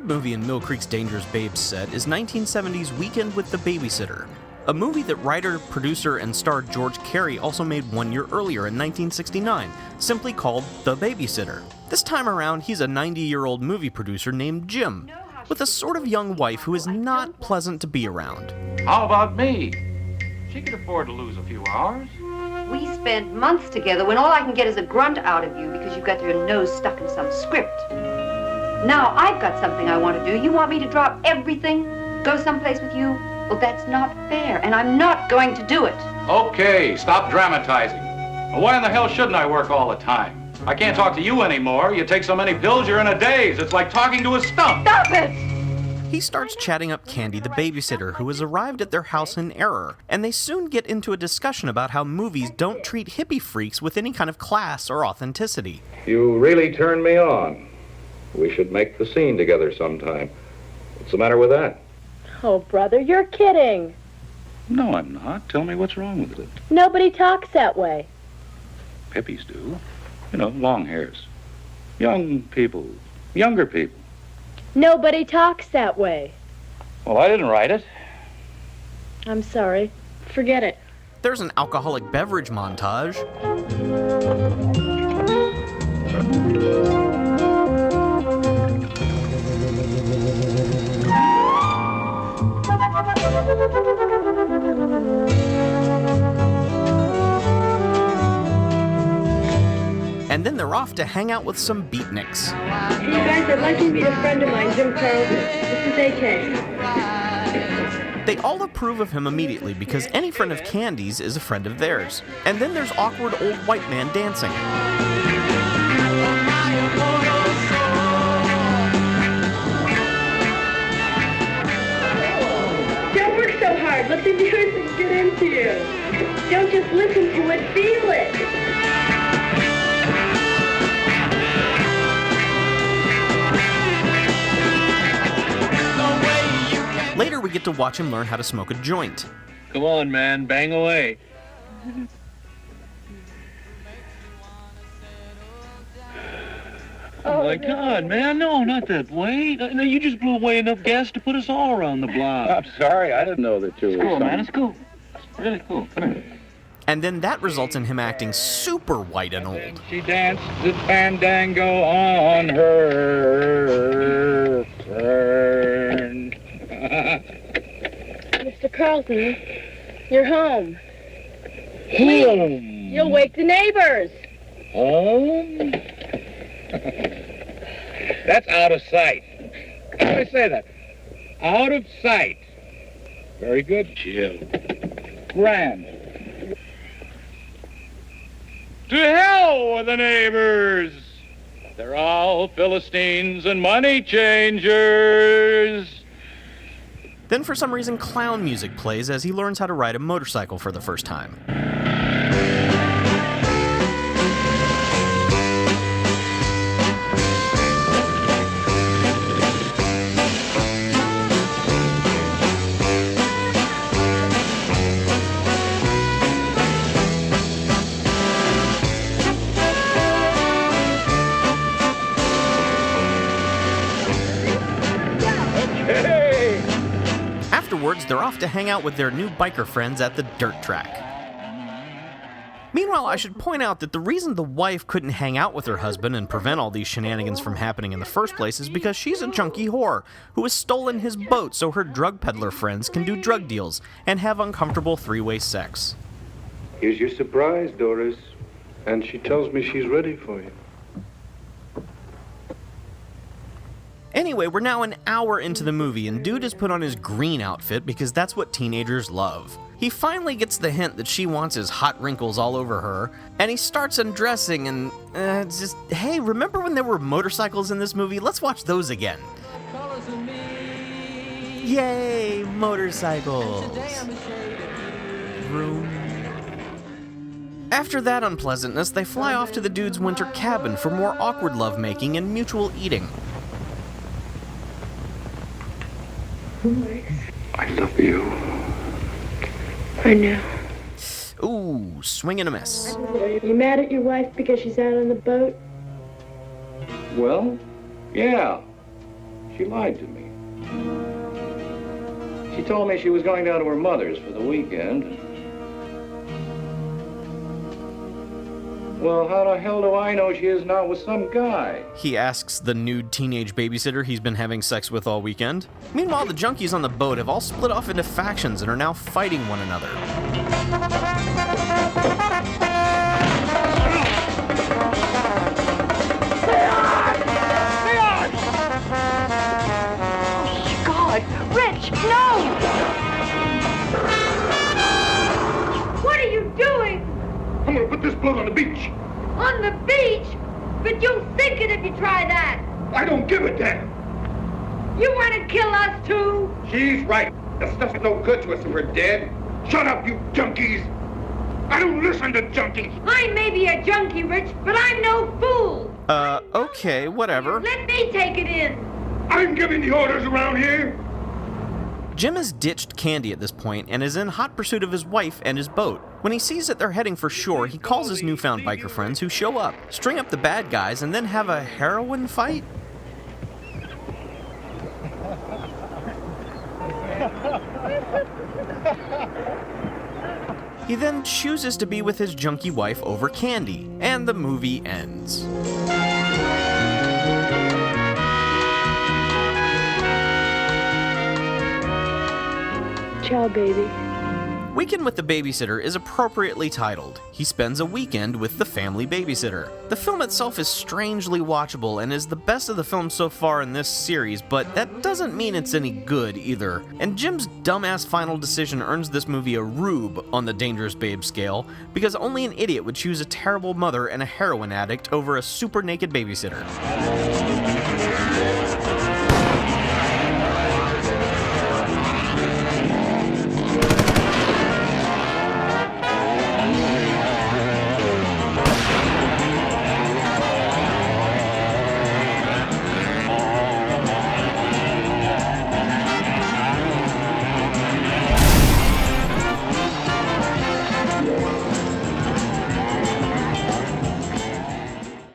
movie in Mill Creek's Dangerous Babes set is 1970's Weekend with the Babysitter, a movie that writer, producer, and star George Carey also made 1 year earlier in 1969, simply called The Babysitter. This time around, he's a 90-year-old movie producer named Jim, with a sort of young wife who is not pleasant to be around. How about me? She could afford to lose a few hours. We spent months together when all I can get is a grunt out of you because you've got your nose stuck in some script. Now I've got something I want to do. You want me to drop everything, go someplace with you? Well, that's not fair, and I'm not going to do it. Okay, stop dramatizing. Well, why in the hell shouldn't I work all the time? I can't talk to you anymore. You take so many pills, you're in a daze. It's like talking to a stump. Stop it! He starts chatting up Candy, the babysitter, who has arrived at their house in error, and they soon get into a discussion about how movies don't treat hippie freaks with any kind of class or authenticity. You really turned me on. We should make the scene together sometime. What's the matter with that? Oh, brother, you're kidding. No, I'm not. Tell me what's wrong with it. Nobody talks that way. Hippies do. You know, long hairs. Young people. Younger people. Nobody talks that way. Well, I didn't write it. I'm sorry. Forget it. There's an alcoholic beverage montage. And then they're off to hang out with some beatniks. Hey, you guys, I'd like you to meet a friend of mine, Jim Carlton. This is AK. They all approve of him immediately because any friend of Candy's is a friend of theirs. And then there's awkward old white man dancing. Don't work so hard. Let the music get into you. Don't just listen to it, feel it. Later, we get to watch him learn how to smoke a joint. Come on, man, bang away. Oh my God, man, no, not that way. No, you just blew away enough gas to put us all around the block. I'm sorry, I didn't know that you It's were... cool, man, it's cool. It's really cool. Come here. And then that results in him acting super white and old. She danced the fandango on her turn. Mr. Carlton, you're home. Home. You'll wake the neighbors. Home? That's out of sight. How do I say that? Out of sight. Very good, Jill. Grand. To hell with the neighbors. They're all Philistines and money changers. Then for some reason, clown music plays as he learns how to ride a motorcycle for the first time. Afterwards, they're off to hang out with their new biker friends at the dirt track. Meanwhile, I should point out that the reason the wife couldn't hang out with her husband and prevent all these shenanigans from happening in the first place is because she's a junkie whore who has stolen his boat so her drug peddler friends can do drug deals and have uncomfortable three-way sex. Here's your surprise, Doris. And she tells me she's ready for you. Anyway, we're now an hour into the movie, and Dude has put on his green outfit because that's what teenagers love. He finally gets the hint that she wants his hot wrinkles all over her, and he starts undressing and, it's just, hey, remember when there were motorcycles in this movie? Let's watch those again. Yay, motorcycles. Vroom. After that unpleasantness, they fly off to the Dude's winter cabin for more awkward lovemaking and mutual eating. I love you. I know. Ooh, swing and a miss. You mad at your wife because she's out on the boat? Well, yeah. She lied to me. She told me she was going down to her mother's for the weekend. Well, how the hell do I know she is now with some guy? He asks the nude teenage babysitter he's been having sex with all weekend. Meanwhile, the junkies on the boat have all split off into factions and are now fighting one another. God, Rich, no! What are you doing? I'm gonna put this boat on the beach. On the beach? But you'll sink it if you try that. I don't give a damn. You want to kill us too? She's right. The stuff's no good to us if we're dead. Shut up, you junkies. I don't listen to junkies. I may be a junkie, Rich, but I'm no fool. Okay, whatever. Let me take it in. I'm giving the orders around here. Jim has ditched Candy at this point and is in hot pursuit of his wife and his boat. When he sees that they're heading for shore, he calls his newfound biker friends who show up, string up the bad guys, and then have a heroin fight? He then chooses to be with his junkie wife over Candy, and the movie ends. Ciao, baby. Weekend with the Babysitter is appropriately titled. He spends a weekend with the family babysitter. The film itself is strangely watchable and is the best of the films so far in this series, but that doesn't mean it's any good either. And Jim's dumbass final decision earns this movie a rube on the Dangerous Babe scale, because only an idiot would choose a terrible mother and a heroin addict over a super naked babysitter.